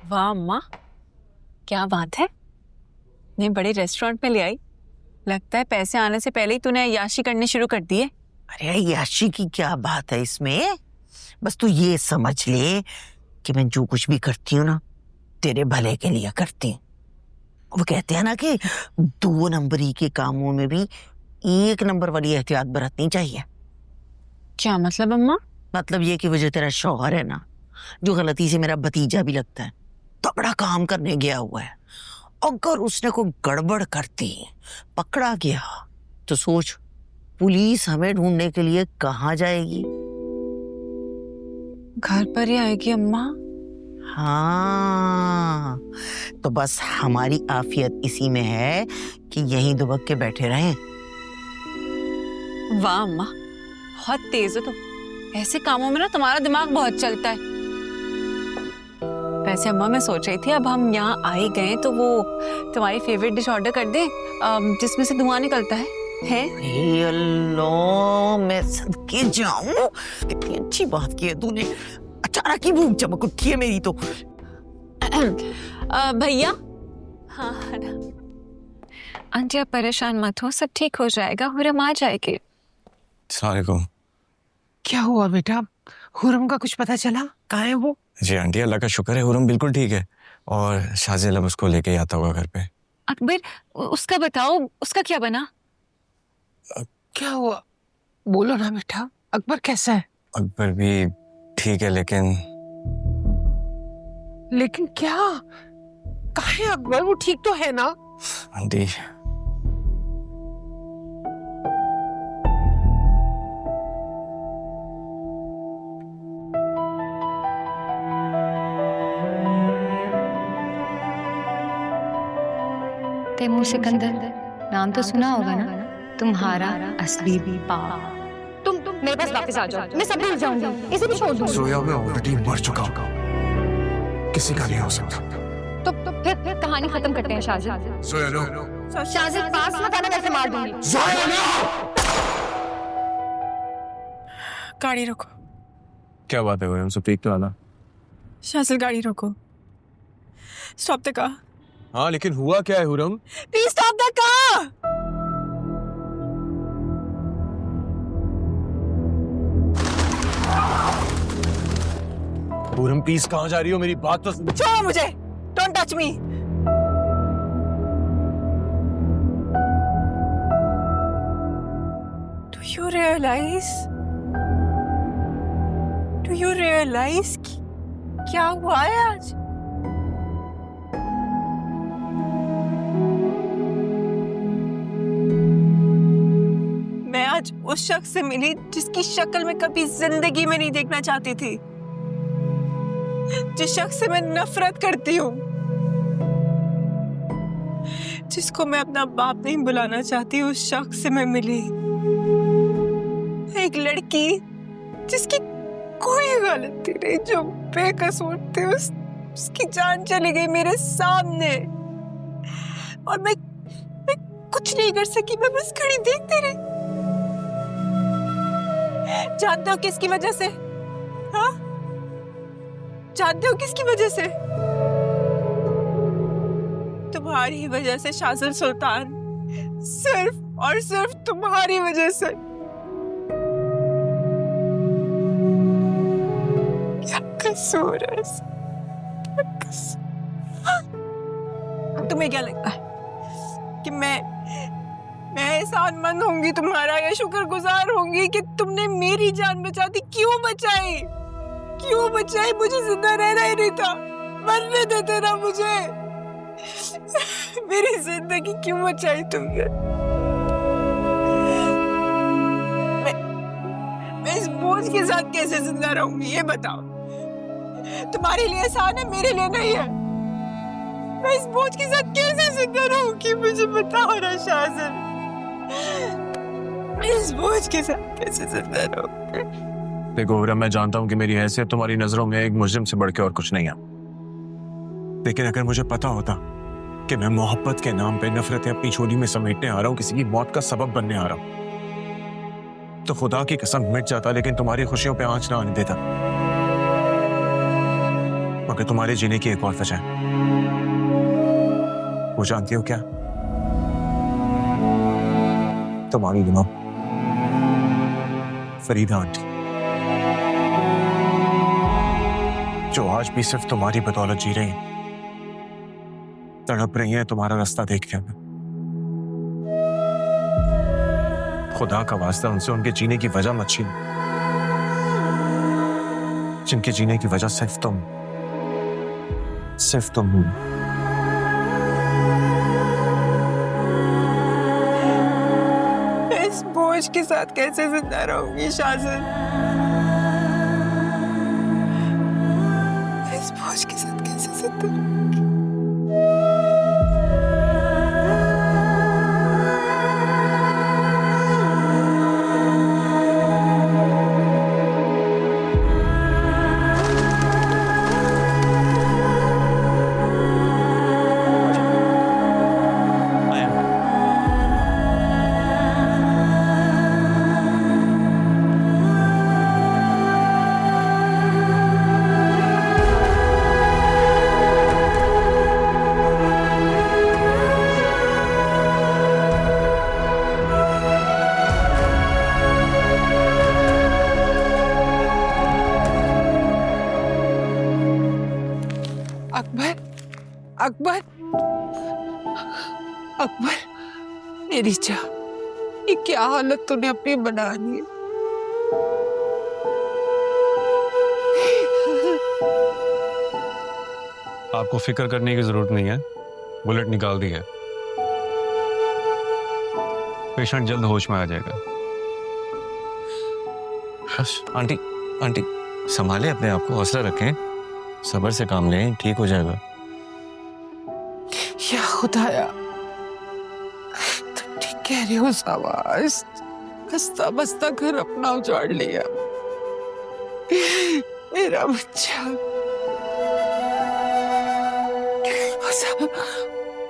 वाह अम्मा, क्या बात है। नहीं, बड़े रेस्टोरेंट में ले आई। लगता है पैसे आने से पहले ही तूने अय्याशी करनी शुरू कर दी है। अरे अय्याशी की क्या बात है इसमें? बस तू ये समझ ले कि मैं जो कुछ भी करती हूँ ना, तेरे भले के लिए करती हूँ। वो कहते हैं ना कि 2 नंबरी के कामों में भी 1 नंबर वाली एहतियात बरतनी चाहिए। क्या मतलब अम्मा? मतलब ये कि वो जो तेरा शौहर है ना, जो गलती से मेरा भतीजा भी लगता है, तगड़ा काम करने गया हुआ है, अगर उसने कोई गड़बड़ करती, पकड़ा गया, तो सोच पुलिस हमें ढूंढने के लिए कहाँ जाएगी? घर पर ही आएगी अम्मा। हाँ, तो बस हमारी आफियत इसी में है कि यहीं दुबक के बैठे रहें। वाह अम्मा, बहुत तेज हो तुम। ऐसे कामों में ना तुम्हारा दिमाग बहुत चलता है। वैसे अम्मा, मैं सोच रही थी अब हम यहाँ आ ही गए तो वो तुम्हारी फेवरेट डिश ऑर्डर कर दें, जिसमें से धुआं निकलता है। अल्लाह, मैं सदके जाऊं, कितनी अच्छी बात की है तूने। अचानक ही भूख चमक उठी है मेरी तो। भैया। हाँ ना आंटी, आप परेशान मत हो, सब ठीक हो जाएगा, हुरम आ जाएगी। अस्सलाम वालेकुम। क्या हुआ बेटा? हुरम का कुछ पता चला? कहाँ है वो? जी आंटी, अल्लाह का शुक्र है, हुरम बिल्कुल ठीक है और शाज़िल अब उसको लेके आता होगा घर पे। अकबर, उसका बताओ, उसका क्या बना? क्या हुआ? बोलो ना बेटा, अकबर कैसा है? अकबर भी ठीक है, लेकिन क्या? कहाँ है अकबर? वो ठीक तो है ना? आंटी तैमूर सिकंदर नाम तो सुना होगा ना? तुम्हारा असली बाप। तुम मेरे पास वापस आ जाओ, मैं सब भूल जाऊंगी, इसे भी छोड़ दूंगी। सोया मैं ऑलरेडी मर चुका हूँ, किसी का नहीं हो सकता। तो फिर कहानी खत्म करते हैं शाजिद। सोया नो। शाजिद पास मत आना, वैसे मार दूंगी। सोया नो। गाड़ी रोको। क्या बात है, हुरम सब ठीक तो आना? शाजिल, गाड़ी रोको। Stop the car. हाँ, लेकिन हुआ क्या है Huram? Please stop the car. Huram please, कहाँ जा रही हो? मेरी बात तो छोड़ो मुझे, don't touch me. Do you realize क्या हुआ है आज? मैं आज उस शख्स से मिली जिसकी शक्ल मैं कभी जिंदगी में नहीं देखना चाहती थी, जिस शख्स से मैं नफरत करती हूँ, जिसको मैं अपना बाप नहीं बुलाना चाहती, उस शख्स से मैं मिली। एक लड़की जिसकी कोई गलती नहीं, जो बेकसूर थी, उसकी जान चली गई मेरे सामने और मैं कुछ नहीं कर सकी, मैं बस खड़ी देखती रही। जानते हो किसकी वजह से? हाँ, जानते हो किसकी वजह से? तुम्हारी वजह से शाजिल सुल्तान, सिर्फ और सिर्फ तुम्हारी वजह से। क्या कसूर है? तुम्हें क्या लगता है कि मैं एहसानमंद होंगी तुम्हारा या शुक्रगुजार होंगी कि तुमने मेरी जान बचा दी? क्यों बचाई? क्यों बचाई? मुझे जिंदा रहना ही नहीं था, मरने देते ना मुझे। मेरी जिंदगी क्यों बचाई तुमने? मैं इस बोझ के साथ कैसे जिंदा रहूंगी, ये बताओ। तुम्हारे लिए आसान है, मेरे लिए नहीं है। मैं इस बोझ के साथ कैसे जिंदा रहूंगी, मुझे बताओ ना शाजिल। इस बोझ के साथ कैसे जिंदा रहूंगी? देखो हुरम, मैं जानता हूँ कि मेरी हैसियत तुम्हारी नजरों में एक मुजरिम से बढ़ के और कुछ नहीं है, लेकिन अगर मुझे पता होता कि मैं मोहब्बत के नाम पे नफरतें अपनी झोली में समेटने आ रहा हूँ, किसी की मौत का सबब बनने आ रहा हूँ, तो खुदा की कसम मिट जाता, लेकिन तुम्हारी खुशियों पे आंच ना आने देता। मगर तुम्हारे जीने की एक और वजह है। वो जानती हो क्या? तुम्हारी इमाम फरीदा आंटी, जो आज भी सिर्फ तुम्हारी बदौलत जी रही, तड़प रही है तुम्हारा रास्ता देख के। खुदा का वास्ता उनसे उनके जीने की वजह मत छीनो, जिनके जीने की वजह सिर्फ तुम हो। इस बोझ के साथ कैसे जिंदा रहूंगी शाज़न? इस बोझ के साथ कैसे जिंदा रहूंगी? अकबर, अकबर, मेरी जान, ये क्या हालत तूने अपनी बना ली है? आपको फिक्र करने की जरूरत नहीं है, बुलेट निकाल दी है, पेशेंट जल्द होश में आ जाएगा। बस आंटी, आंटी संभाले अपने आप को, हौसला रखें, सब्र से काम लें, ठीक हो जाएगा। या खुदाया, तुम ठीक कह रहे हो शाबाश, हंसता बसता घर अपना उजाड़ लिया, मेरा बच्चा।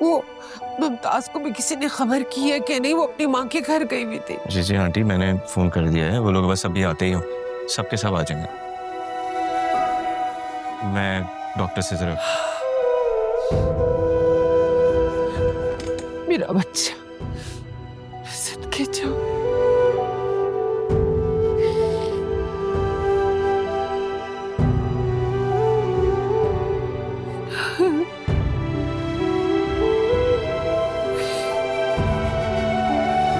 वो मुमताज को भी किसी ने खबर की है कि नहीं? वो अपनी माँ के घर गई हुई थी। जी जी आंटी, मैंने फोन कर दिया है, वो लोग बस अभी आते ही हो, सबके सब आ जाएंगे। मैं डॉक्टर से जरा। मेरा बच्चा, सदके जाओ।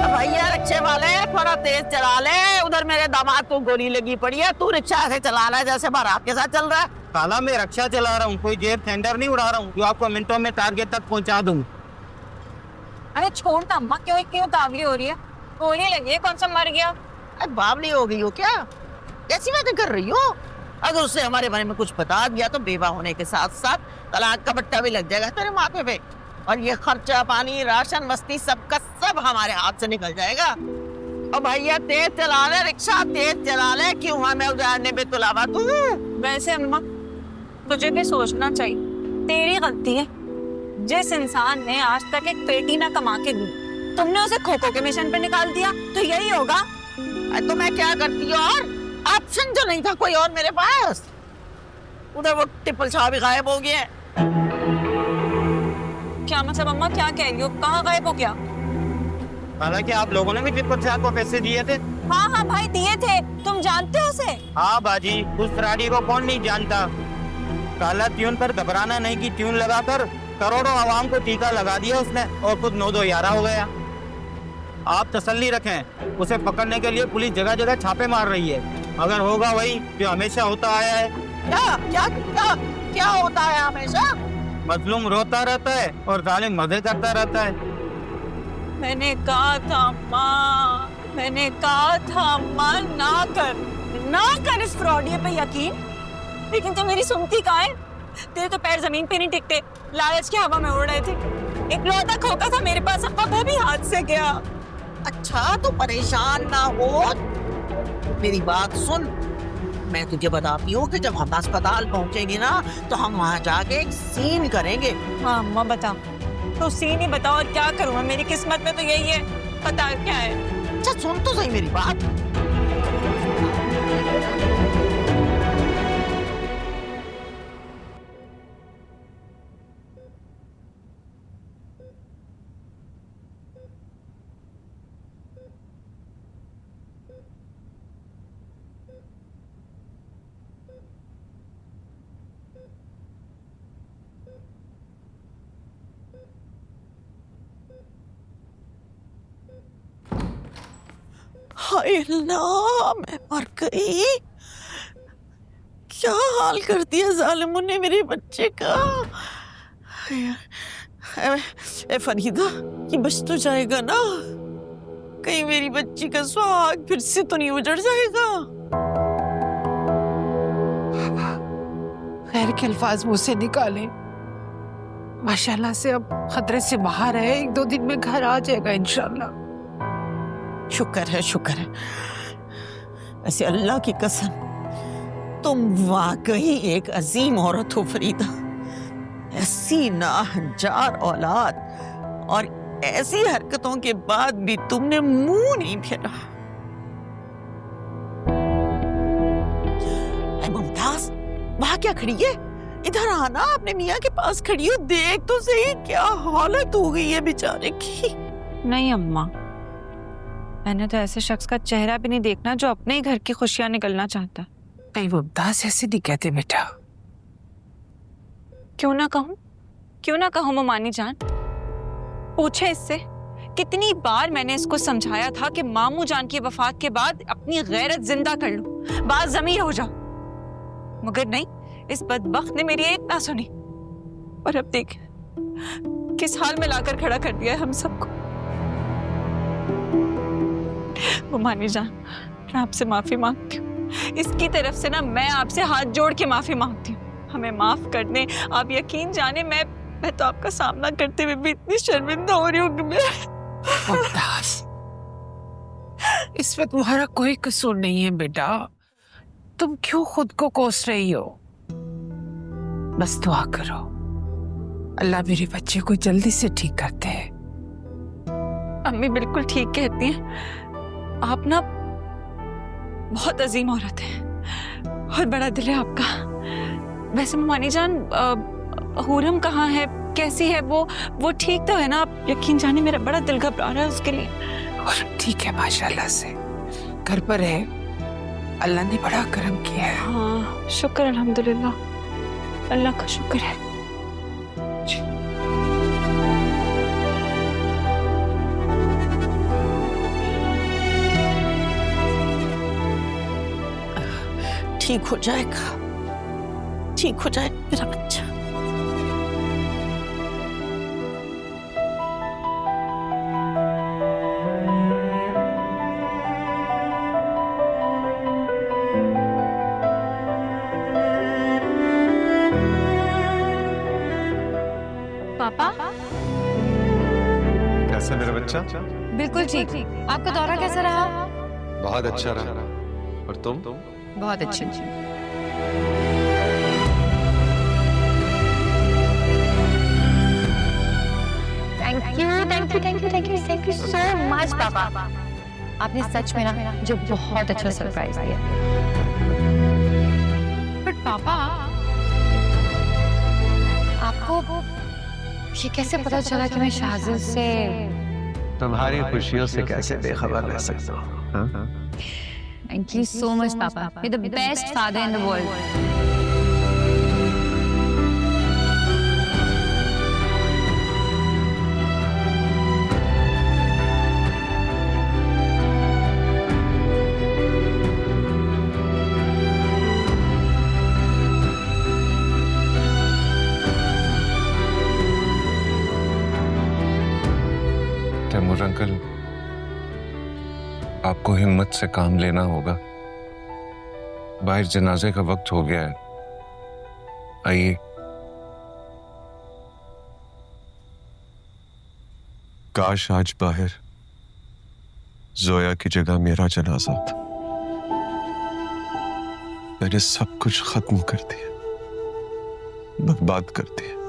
भैया रिक्शे वाले थोड़ा तेज चला ले, उधर मेरे दामाद को गोली लगी पड़ी है, तू रिक्शा ऐसे चला रहा है जैसे बारात के साथ चल रहा है। काला मैं रिक्शा चला रहा हूँ, कोई जेब टेंडर नहीं उड़ा रहा हूँ जो आपको मिनटों में टारगेट तक पहुँचा दूँ। अरे छोड़ ना अम्मा, क्यों इतनी उतावली हो रही है? गोली लगी है, कौन सा मर गया? अरे बावली हो गई हो क्या? कैसी बातें कर रही हो? अगर उससे हमारे बारे में कुछ बता दिया तो बेवा होने के साथ साथ तलाक का बट्टा भी लग जाएगा तेरे माथे पे, और ये खर्चा पानी राशन मस्ती सबका सब हमारे हाथ से निकल जाएगा। और भैया तेज चला ले रिक्शा, तेज चला ले, क्यों हमें उजाड़ने पे तुलावा तू? वैसे अम्मा तुझे भी सोचना चाहिए, तेरी गलती है। जिस इंसान ने आज तक एक पेटी ना कमा के दी, तुमने उसे खो खो के मिशन पे निकाल दिया, तो यही होगा। तो मैं क्या करती हूँ? और ऑप्शन जो नहीं था कोई और मेरे पास, उधर वो टिप्पल शाह भी गायब हो गया। क्या मतलब अम्मा, क्या कह रही हो? कहाँ गायब हो गया? हालांकि आप लोगों ने भी टिप्पल शाह को पैसे दिए थे। हाँ हाँ भाई दिए थे, तुम जानते हो उसे? हाँ बाजी, उस फ्राडी को कौन नहीं जानता। काला ट्यून पर घबराना नहीं की ट्यून लगाकर करोड़ों आवाम को टीका लगा दिया उसने, और खुद 9-2-11 हो गया। आप तसल्ली रखें, उसे पकड़ने के लिए पुलिस जगह जगह छापे मार रही है। अगर होगा वही जो हमेशा होता आया है। क्या क्या क्या क्या होता है हमेशा? मजलूम रोता रहता है और जालिम मजे करता रहता है। मैंने कहा था अम्मा, मैंने कहा था अम्मा, ना कर इस फ्रॉडिये पे यकीन, लेकिन तो मेरी सुनती कहाँ है? तेरे तो पैर जमीन पे नहीं टिकते, लालच की हवा में उड़ रहे थे। एक लौटा खोका था मेरे पास, अब वो भी हाथ से गया। अच्छा तो परेशान ना हो, मेरी बात सुन। मैं तुझे बताती हूँ कि जब हम अस्पताल पहुँचेंगे ना, तो हम वहाँ जाके एक सीन करेंगे। हाँ अम्मा बता, तो सीन ही बताओ, और क्या करूँ मैं? मेरी किस्मत में तो यही है, पता क्या है? अच्छा सुन तो सही मेरी बात। हाय अल्लाह, मैं मर गई। क्या हाल कर दिया जालिमों ने मेरे बच्चे का। ए फरीदा, ये बच तो जाएगा ना? कहीं मेरी बच्ची का सुहाग फिर से तो नहीं उजड़ जाएगा? खैर के अल्फाज मुंह से निकाले। माशाल्लाह से अब खतरे से बाहर है, 1-2 दिन में घर आ जाएगा इंशाल्लाह। शुक्र है, शुक्र है। ऐसे अल्लाह की कसम, तुम वाकई एक अजीम औरत हो फरीदा। ऐसी नाहंजार औलाद और ऐसी हरकतों के बाद भी तुमने मुंह नहीं फेरा। मुमताज, वहां क्या खड़ी है? इधर आना, अपने मियाँ के पास खड़ी हो, देख तो सही क्या हालत हो गई है बेचारे की। नहीं अम्मा, मैंने तो ऐसे शख्स का चेहरा भी नहीं देखना जो अपने ही घर की खुशियां निकलना चाहता। नहीं मुमताज, ऐसे नहीं कहते बेटा। क्यों ना कहूँ ममानी जान? पूछे इससे, कितनी बार मैंने इसको समझाया था कि मामू जान की वफात के बाद अपनी गैरत जिंदा कर लो, बाज़मीर हो जाओ, मगर नहीं, इस बदबख्त ने मेरी एक ना सुनी। और अब देख किस हाल में लाकर खड़ा कर दिया है हम सबको। ममानी जान, मैं आपसे माफी मांगती हूँ। इसकी तरफ से ना मैं आपसे हाथ जोड़ के माफी मांगती हूँ। हमें माफ कर दें। आप यकीन जाने, मैं तो आपका सामना करते हुए भी इतनी शर्मिंदा हो रही हूँ कि मैं। मुमताज, इसमें तुम्हारा कोई कसूर नहीं है बेटा। तुम क्यों खुद को कोस रही हो? बस दुआ करो, अल्लाह मेरे बच्चे को जल्दी से ठीक करते हैं। अम्मी बिल्कुल ठीक कहती हैं। आप ना बहुत अजीम औरत है, बहुत बड़ा दिल है आपका। वैसे ममानी जान, हुरम कहाँ है, कैसी है वो ठीक तो है ना? आप यकीन जाने, मेरा बड़ा दिल घबरा रहा है उसके लिए। और ठीक है माशाल्लाह से, घर पर है, अल्लाह ने बड़ा करम किया है। हाँ शुक्र, अल्हम्दुलिल्लाह, अल्लाह का शुक्र है। ठीक हो जाएगा, ठीक हो जाएगा मेरा बच्चा। पापा, कैसा मेरा बच्चा? बिल्कुल ठीक। आपका दौरा कैसा रहा? बहुत अच्छा रहा। और तुम? बहुत अच्छी। थैंक यू सो मच पापा। आपने सच में ना जो बहुत अच्छा सरप्राइज दिया। बट पापा, आपको ये कैसे पता चला कि मैं शाहज़िल से? तुम्हारी खुशियों से कैसे बेखबर रह सकता हूँ? Thank you so much, Papa. You're the best father in the world. Taimur uncle, आपको हिम्मत से काम लेना होगा। बाहर जनाजे का वक्त हो गया है, आइए। काश आज बाहर जोया की जगह मेरा जनाजा था। मैंने सब कुछ खत्म कर दिया, बर्बाद कर दिया।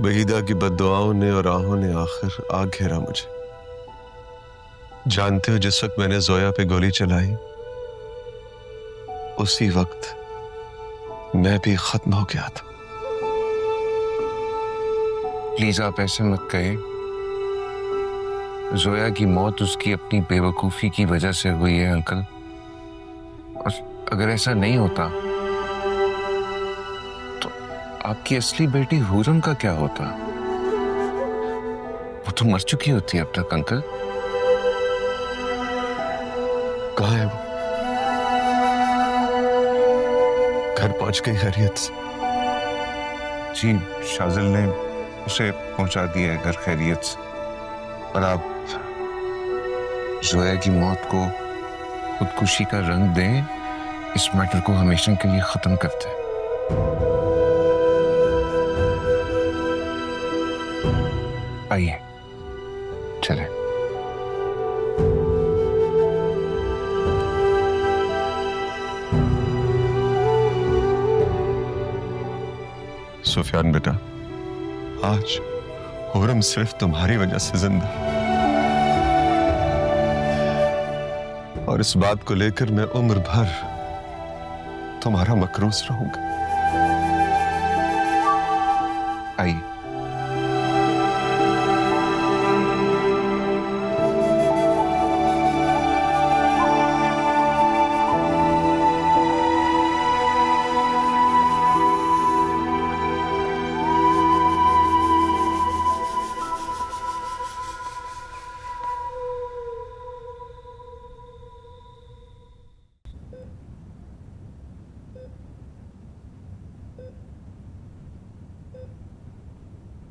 वहीदा की बद्दुआओं ने और आहों ने आखिर आ घेरा मुझे। जानते हो, जिस वक्त मैंने जोया पे गोली चलाई, उसी वक्त मैं भी खत्म हो गया था। प्लीज आप ऐसे मत कहे। जोया की मौत उसकी अपनी बेवकूफी की वजह से हुई है अंकल। और अगर ऐसा नहीं होता तो आपकी असली बेटी हुरम का क्या होता? वो तो मर चुकी होती है अब तक अंकल। कहाँ है वो? घर पहुंच गई खैरियत से? जी, शाजिल ने उसे पहुंचा दिया है घर खैरियत से। पर आप जोया की मौत को खुदकुशी का रंग दें, इस मैटर को हमेशा के लिए खत्म करते हैं। आइए चलें। सुफियान बेटा, आज हुरम सिर्फ तुम्हारी वजह से जिंदा है। और इस बात को लेकर मैं उम्र भर तुम्हारा मकरूज रहूंगा। आइए।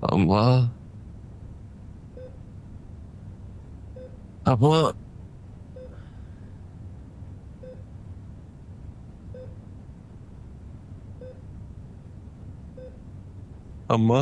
अम्मा, अम्मा, अम्मा,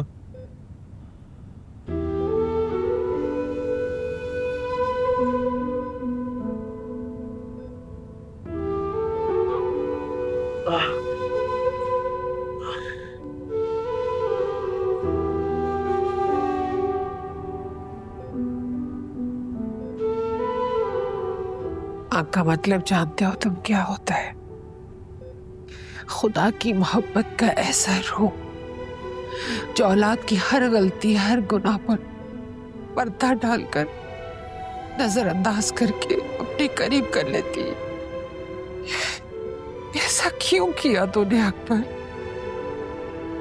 आका मतलब जानते हो तुम क्या होता है? खुदा की मोहब्बत का ऐसा रूप जो औलाद की हर गलती, हर गुनाह पर पर्दा डालकर, नजरअंदाज करके अपने करीब कर लेती है। ऐसा क्यों किया तूने अकबर?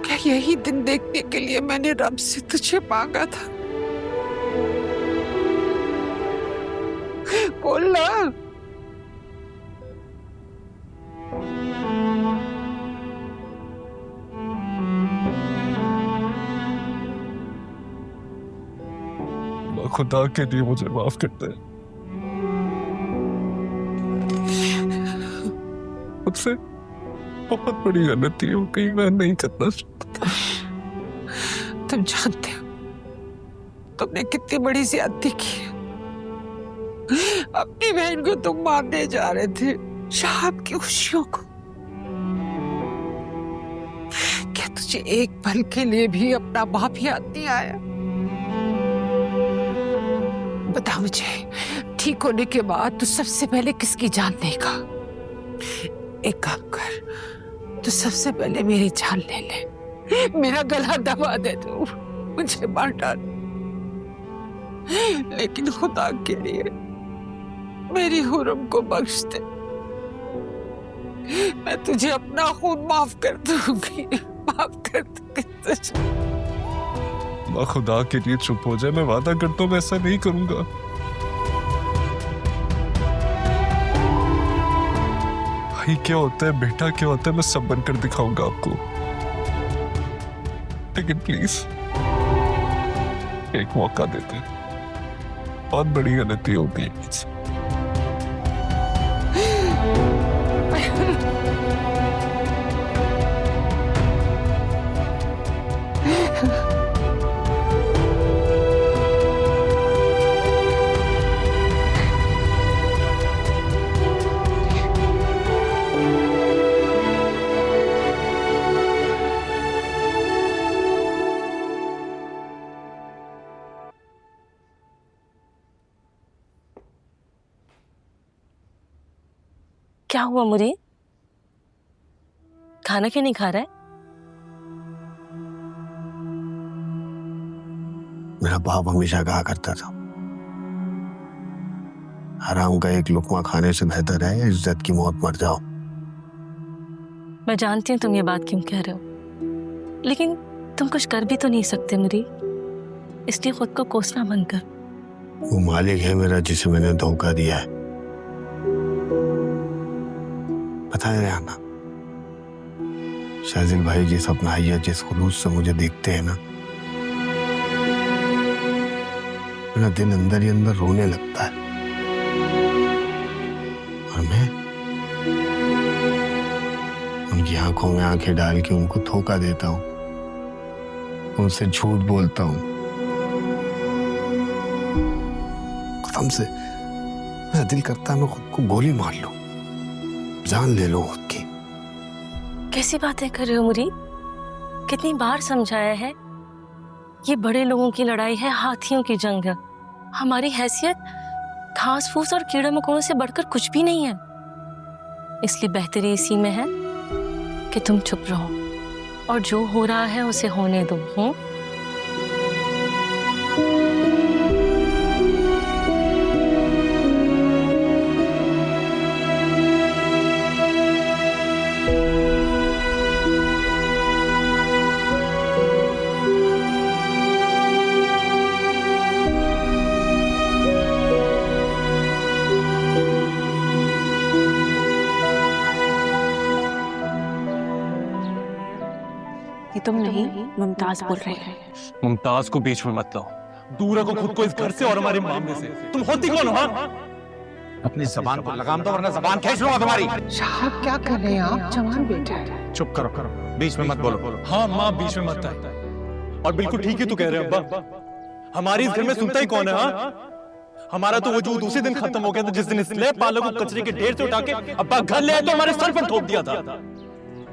क्या यही दिन देखने के लिए मैंने रब से तुझे मांगा था? बोल ना। खुदा के लिए मुझे माफ कर दे। मुझसे बहुत बड़ी गलती हो गई, मैं नहीं करना चाहता। तुम जानते हो तुमने कितनी बड़ी ज्यादती की है। अपनी बहन को तुम मारने जा रहे थे, शाम की खुशियों को। क्या तुझे एक पल के लिए भी अपना बाप याद नहीं आया? बता मुझे, ठीक होने के बाद तू सबसे पहले किसकी जान लेगा? एक काम कर, तू सबसे पहले मेरी जान ले ले, मेरा गला दबा दे, तू मुझे मार डाल, लेकिन खुदा के लिए मेरी हुरम को बख्श दे। मैं तुझे अपना खून माफ कर दूंगी, माफ कर दूंगी। माँ खुदा के लिए चुप हो जाए, मैं वादा करता हूँ मैं ऐसा नहीं करूंगा। भाई क्या होता है, बेटा क्या होता है, मैं सब बनकर दिखाऊंगा आपको। लेकिन प्लीज एक मौका देते, बहुत बड़ी गलती होती है मुझसे। क्या हुआ मुरी? खाना क्यों नहीं खा रहा है? मेरा बाप हमेशा कहा करता था, हराम का एक लुकमा खाने से बेहतर है इज्जत की मौत मर जाओ। मैं जानती हूँ तुम ये बात क्यों कह रहे हो, लेकिन तुम कुछ कर भी तो नहीं सकते मुरी, इसलिए खुद को कोसना बंद कर। वो मालिक है मेरा जिसे मैंने धोखा दिया है। था आना। शाजिल भाई जिस अपनाइया जिस खुलूस से मुझे देखते हैं ना, मेरा दिन अंदर ही अंदर रोने लगता है। और मैं उनकी आंखों में आंखें डाल के उनको धोखा देता हूँ, उनसे झूठ बोलता हूँ। कसम से मेरा दिल करता है मैं खुद को गोली मार लूं, जान ले लो खुद की। कैसी बातें कर रहे हो मुरीद? कितनी बार समझाया है, ये बड़े लोगों की लड़ाई है, हाथियों की जंग है। हमारी हैसियत घास फूस और कीड़े मकोड़ों से बढ़कर कुछ भी नहीं है। इसलिए बेहतरी इसी में है कि तुम चुप रहो और जो हो रहा है उसे होने दो। ये तुम नहीं, मुमताज बोल रहे हैं। मुमताज को बीच में मत लाओ, दूर रखो खुद को इस घर से और हमारे मामले से। तुम होती कौन हो? अपनी जबान पर लगाम दो वरना जबान खींच लूंगा तुम्हारी। साहब क्या कर रहे हैं आप? जवान बेटा है। चुप करो करो, बीच में मत बोलो। हाँ माँ बीच में मत आए। और बिल्कुल ठीक ही तू कह रहे हो अब्बा, हमारी इस घर में सुनता ही कौन है? हाँ, हमारा तो वजूद उसी दिन खत्म हो गया था जिस दिन इस स्लेब पालो को कचरे के ढेर से उठा के अब्बा घर ले आए तो हमारे सर पर ठोक दिया था।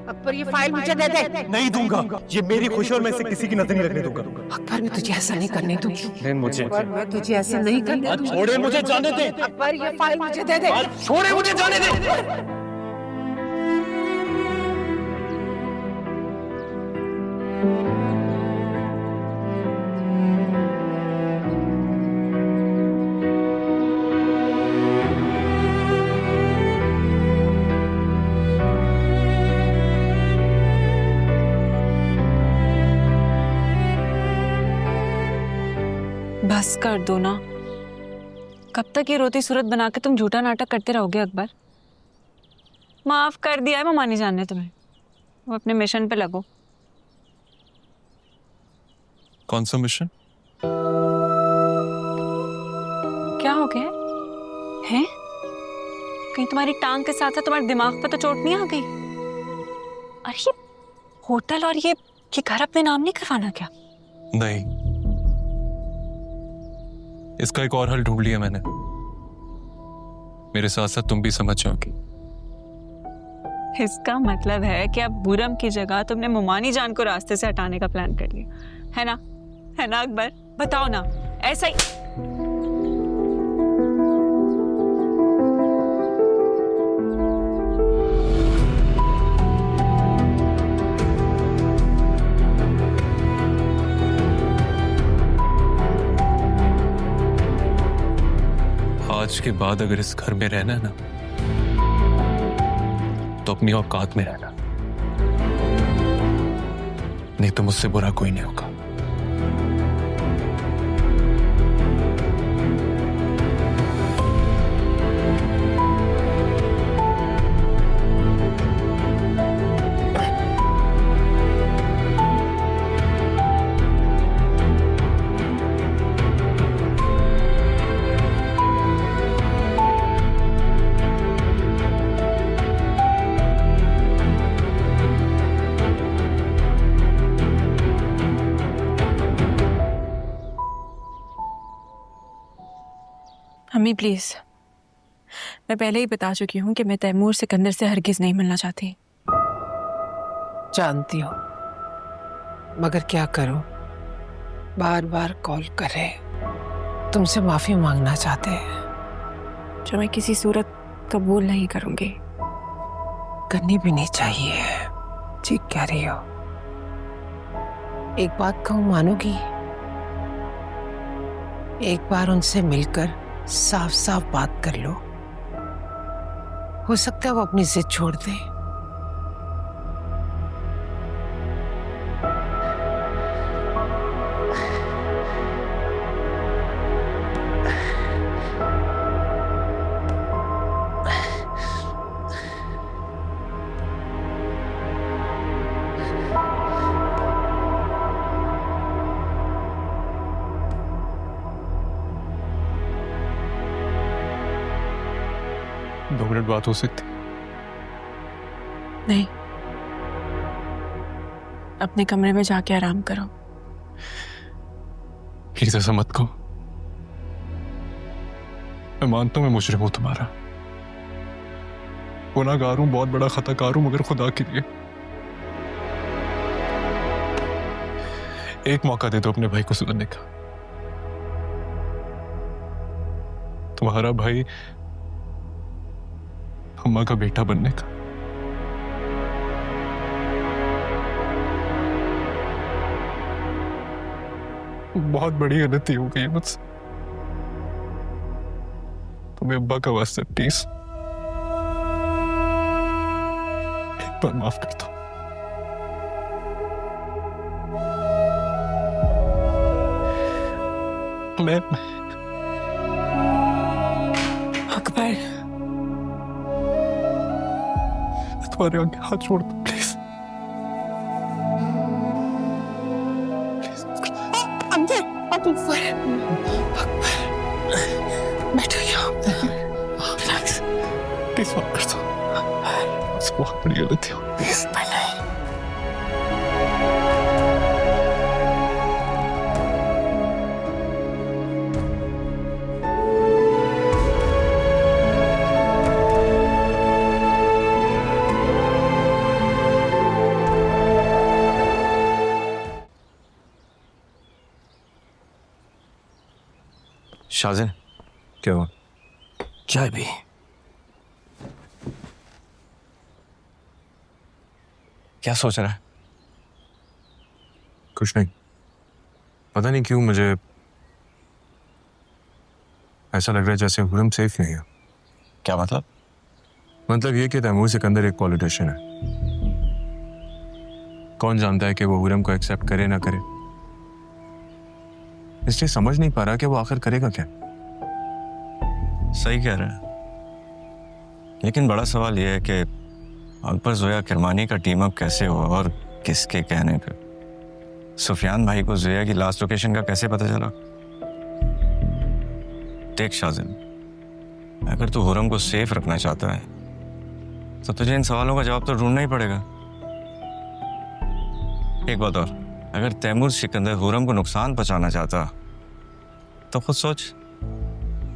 अकबर ये फाइल मुझे दे दे। नहीं दूंगा, ये मेरी खुशी और मैं इसे किसी की नजर नहीं रखने दूंगा। अकबर मैं तुझे ऐसा नहीं करने दूंगी। मुझे मैं तुझे ऐसा नहीं करने दूंगी। छोड़े मुझे, जाने दे। अकबर ये फाइल मुझे दे दे। छोड़े मुझे, जाने दे। बस कर दो ना। कब तक ये रोती सूरत बना के तुम झूठा नाटक करते रहोगे अकबर? माफ कर दिया है मम्मा ने जाने तुम्हें, वो अपने मिशन पे लगो। कौन सा मिशन? क्या हो गया है? कहीं तुम्हारी टांग के साथ साथ तुम्हारे दिमाग पे तो चोट नहीं आ गई? अरे ये होटल और ये घर अपने नाम नहीं करवाना क्या? नहीं, इसका एक और हल ढूंढ लिया मैंने। मेरे साथ साथ तुम भी समझ जाओगी। इसका मतलब है कि अब बुरम की जगह तुमने मुमानी जान को रास्ते से हटाने का प्लान कर लिया है ना? है ना अकबर? बताओ ना, ऐसा ही। आज के बाद अगर इस घर में रहना है ना, तो अपनी औकात में रहना, नहीं तो मुझसे बुरा कोई नहीं होगा। अम्मी प्लीज, मैं पहले ही बता चुकी हूँ कि मैं तैमूर सिकंदर से हरगिज नहीं मिलना चाहती। जानती हो, मगर क्या करूं, बार बार कॉल करे, तुमसे माफी मांगना चाहते हैं जो मैं किसी सूरत कबूल नहीं करूंगी। करनी भी नहीं चाहिए। ठीक कह रही हो। एक बात कहूं, मानोगी? एक बार उनसे मिलकर साफ साफ बात कर लो, हो सकता है वो अपनी जिद छोड़ दे। मिनट बात हो सकती? नहीं, अपने कमरे में जाके आराम करो। प्लीज ऐसा मत कहो। मैं मानता हूं मैं मुजरिम हूं तुम्हारा, गुनाहगार हूं, बहुत बड़ा खताकार हूं, मगर खुदा के लिए एक मौका दे दो अपने भाई को सुधरने का। तुम्हारा भाई अम्मा का बेटा बनने का। बहुत बड़ी गलती हो गई है मुझसे। तुम्हें अब्बा का वास्ता प्लीज एक बार माफ कर दो। मैं अकबर, तुम्हारे आगे हाथ छोड़ दो प्लीज। अंदर अब ऊपर। बैठो यहाँ। रिलैक्स। प्लीज माफ कर दो, मुझसे बहुत बड़ी गलती हो गई। शाज़िन, क्या हुआ? चाय भी। क्या सोच रहा है? कुछ नहीं, पता नहीं क्यों मुझे ऐसा लग रहा है जैसे हुरम सेफ नहीं है। क्या मतलब? मतलब ये कि तैमूर सिकंदर एक पॉलिटिशियन है। कौन जानता है कि वो हुरम को एक्सेप्ट करे ना करे, इसलिए समझ नहीं पा रहा कि वो आखिर करेगा क्या। सही कह रहा है, लेकिन बड़ा सवाल यह है कि अकबर जोया किरमानी का टीम अप कैसे हुआ और किसके कहने पे? सुफियान भाई को जोया की लास्ट लोकेशन का कैसे पता चला? देख शाज़िन, अगर तू हुरम को सेफ रखना चाहता है तो तुझे इन सवालों का जवाब तो ढूंढना ही पड़ेगा। एक बात और, अगर तैमूर सिकंदर हुरम को नुकसान पहुंचाना चाहता तो खुद सोच,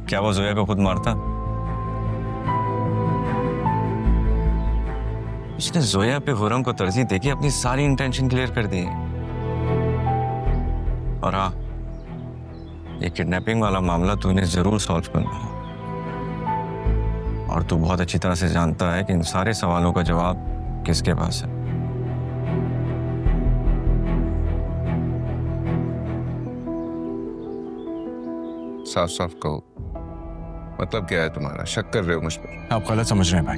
क्या वो जोया को खुद मारता? उसने जोया पे हुरम को तरजीह देके अपनी सारी इंटेंशन क्लियर कर दी। और हाँ, ये किडनैपिंग वाला मामला तूने जरूर सॉल्व करना है, और तू बहुत अच्छी तरह से जानता है कि इन सारे सवालों का जवाब किसके पास है। साफ साफ कहो, मतलब क्या है तुम्हारा? शक कर रहे हो मुझ पर? आप गलत समझ रहे हैं भाई,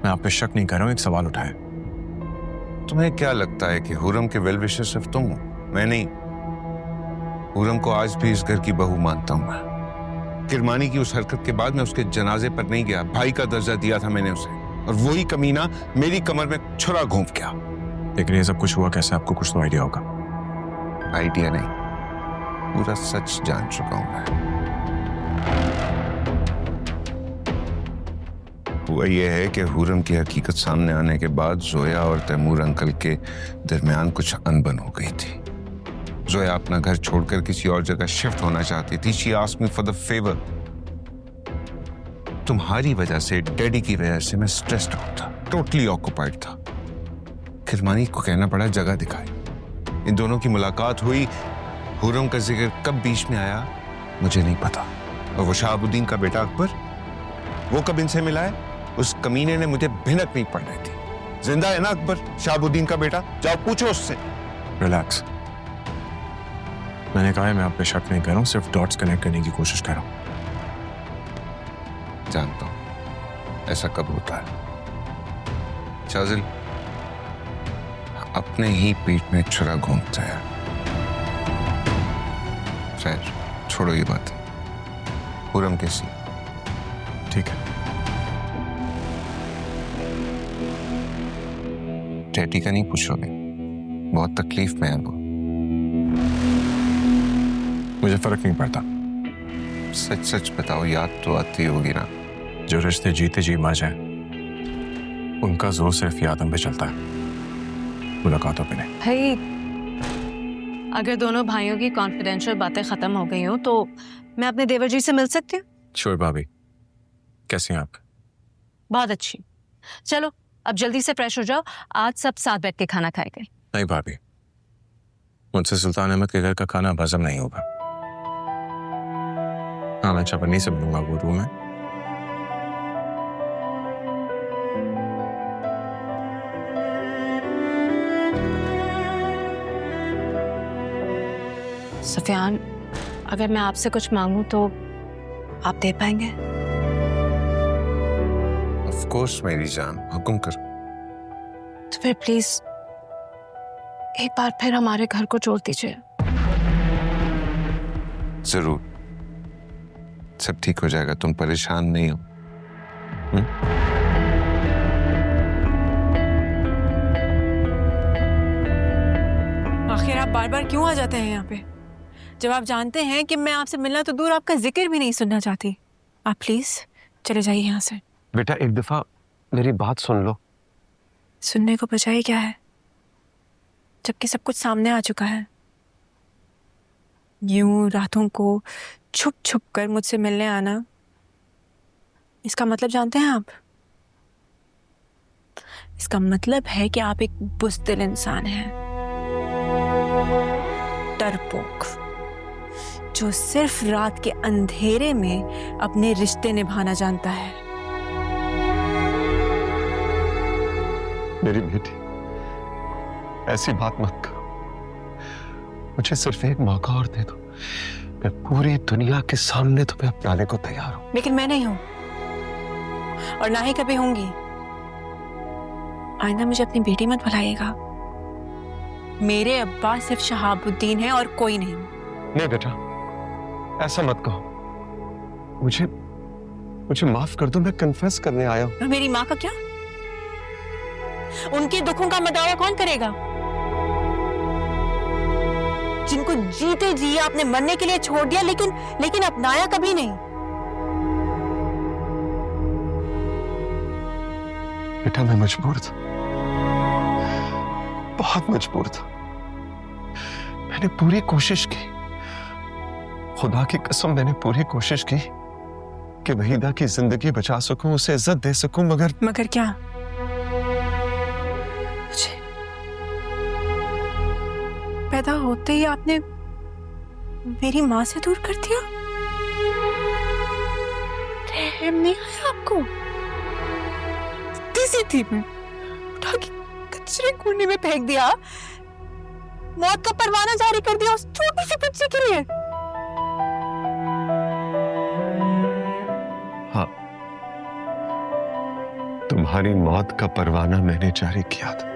मैं आप पे शक नहीं कर रहा हूं, एक सवाल उठाया। तुम्हें क्या लगता है कि हुरम के वेल विशर सिर्फ तुम हो? मैं नहीं। हुरम को आज भी इस घर की बहू मानता हूं मैं। किरमानी की उस हरकत के बाद मैं उसके जनाजे पर नहीं गया, भाई का दर्जा दिया था मैंने उसे, और वही कमीना मेरी कमर में छुरा घोंप गया। लेकिन ये सब कुछ हुआ कैसे? आपको कुछ तो आइडिया होगा। आइडिया नहीं, पूरा सच जान चुका हूं मैं। हुआ यह है कि हुरम की हकीकत सामने आने के बाद जोया और तैमूर अंकल के दरमियान कुछ अनबन हो गई थी। जोया अपना घर छोड़कर किसी और जगह शिफ्ट होना चाहती थी। She asked me for the favour. तुम्हारी वजह से, डैडी की वजह से मैं स्ट्रेस्ड आउट था, टोटली ऑक्युपाइड था। किरमानी को कहना पड़ा जगह दिखाए। इन दोनों की मुलाकात हुई। हुरम का जिक्र कब बीच में आया मुझे नहीं पता। और वो शहाबुद्दीन का बेटा अकबर, वो कब इनसे मिला है? उस कमीने ने मुझे भिनक नहीं पड़ रही थी। जिंदा है ना अकबर, शहाबुद्दीन का बेटा? जाओ पूछो उससे। रिलैक्स, मैंने कहा है मैं आप पे शक नहीं कर रहा हूं, सिर्फ डॉट्स कनेक्ट करने की कोशिश कर रहा हूं। जानता हूं ऐसा कब होता है। शाज़िल अपने ही पीठ में छुरा घोंपता है। खैर छोड़ो ये बात। हुरम कैसी? ठीक है। डैडी का नहीं पूछोगे? बहुत तकलीफ में है वो। मुझे फर्क नहीं पड़ता। सच सच बताओ, याद तो आती होगी ना? जो रिश्ते जीते जी मर जाए उनका जोर सिर्फ यादों पे चलता है, मुलाकातों पे नहीं। भाई अगर दोनों भाइयों की कॉन्फिडेंशियल बातें खत्म हो गई हो तो मैं अपने देवर जी से मिल सकती हूँ? श्योर भाभी, कैसे हैं आप? बहुत अच्छी। चलो अब जल्दी से फ्रेश हो जाओ, आज सब साथ बैठ के खाना खाएंगे। नहीं भाभी, मुझसे सुल्तान अहमद के घर का खाना हजम नहीं होगा। हाँ, मैं चपन्नी से मिलूंगा वो रूम में। सुफियान, अगर मैं आपसे कुछ मांगूं तो आप दे पाएंगे? ऑफ कोर्स मेरी जान, हुक्म कर। तो फिर प्लीज एक बार फिर हमारे घर को जोड़ दीजिए। जरूर, सब ठीक हो जाएगा, तुम परेशान नहीं हो। आखिर आप बार बार क्यों आ जाते हैं यहाँ पे, जब आप जानते हैं कि मैं आपसे मिलना तो दूर आपका जिक्र भी नहीं सुनना चाहती। आप प्लीज चले जाइए यहाँ से। बेटा एक दफा मेरी बात सुन लो। सुनने को बचाए क्या है, जबकि सब कुछ सामने आ चुका है। यूं रातों को छुप छुप कर मुझसे मिलने आना, इसका मतलब जानते हैं आप? इसका मतलब है कि आप एक बुज़दिल इंसान हैं, डरपोक, जो सिर्फ रात के अंधेरे में अपने रिश्ते निभाना जानता है। मेरी बेटी, ऐसी बात मत करो। मुझे सिर्फ एक मौका और दे दो, मैं पूरी दुनिया के सामने तुम्हें अपनाने को तैयार हूं। लेकिन मैं नहीं हूं और ना ही कभी होंगी। आइंदा मुझे अपनी बेटी मत बुलाइएगा। मेरे अब्बा सिर्फ शहाबुद्दीन है और कोई नहीं। नहीं बेटा, ऐसा मत कहो। मुझे माफ कर दो, मैं कन्फेस करने आया हूं। और मेरी माँ का क्या? उनके दुखों का मदावा कौन करेगा, जिनको जीते जी आपने मरने के लिए छोड़ दिया, लेकिन अपनाया कभी नहीं। बेटा मैं मजबूर था, बहुत मजबूर था। मैंने पूरी कोशिश की, खुदा की कसम मैंने पूरी कोशिश की कि वहीदा की जिंदगी बचा सकूं, उसे इज्जत दे सकूं, मगर क्या? पैदा होते ही आपने मेरी माँ से दूर कर दिया। रहम नहीं आया आपको? किसी थी मैं उठा के कचरे कोने में फेंक दिया, मौत का परवाना जारी कर दिया उस छोटी सी बच्ची के लिए। हाँ, तुम्हारी मौत का परवाना मैंने जारी किया था,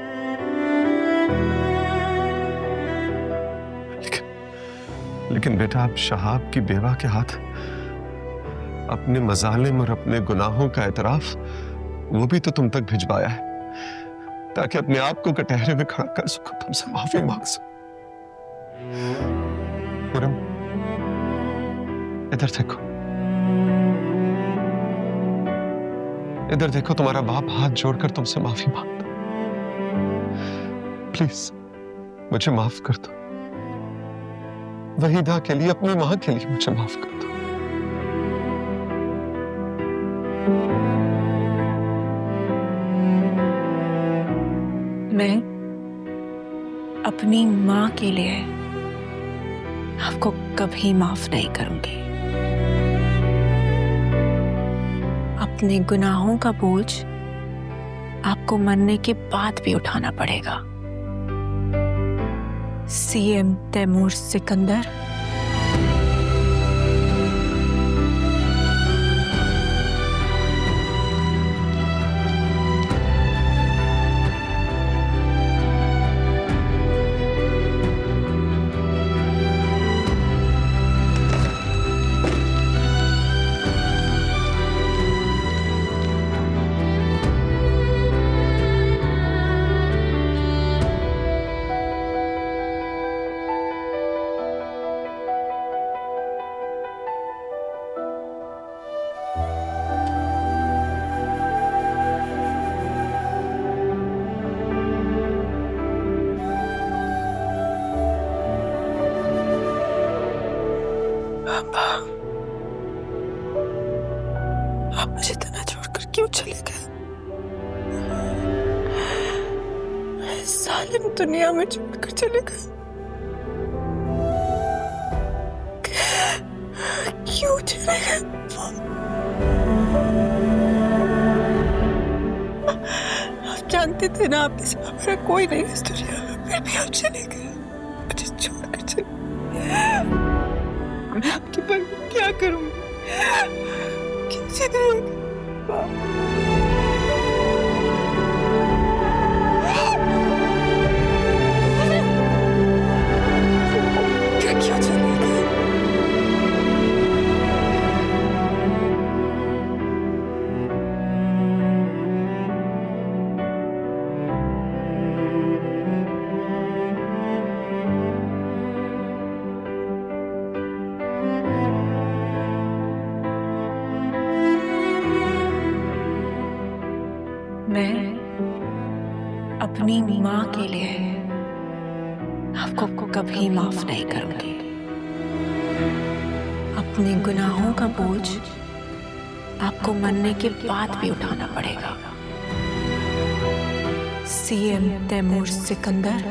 लेकिन बेटा आप शहाब की बेवा के हाथ अपने मजालिम और अपने गुनाहों का एतराफ वो भी तो तुम तक भिजवाया है, ताकि अपने आप को कटहरे में खड़ा कर सको, तुमसे माफी मांग सको। खुरम, इधर देखो, इधर देखो, तुम्हारा बाप हाथ जोड़कर तुमसे माफी मांगता। प्लीज मुझे माफ कर दो, वहीदा के लिए, अपनी मां के लिए मुझे माफ कर दो। मैं अपनी मां के लिए आपको कभी माफ नहीं करूंगी। अपने गुनाहों का बोझ आपको मरने के बाद भी उठाना पड़ेगा। सीएम तैमूर सिकंदर। दुनिया में छोड़कर चले गए। क्यों चले गए? आप जानते थे ना आपके सिवा मेरा कोई नहीं इस दुनिया में, फिर भी आप चले गए, मुझे छोड़कर चले गए। मैं आपकी परवाह क्या करूंगी? कैसे करूंगी? क्यों चले गए? मैं अपनी माँ के लिए आपको कभी माफ नहीं करूंगी। अपने गुनाहों का बोझ आपको मरने के बाद भी उठाना पड़ेगा। सीएम तैमूर सिकंदर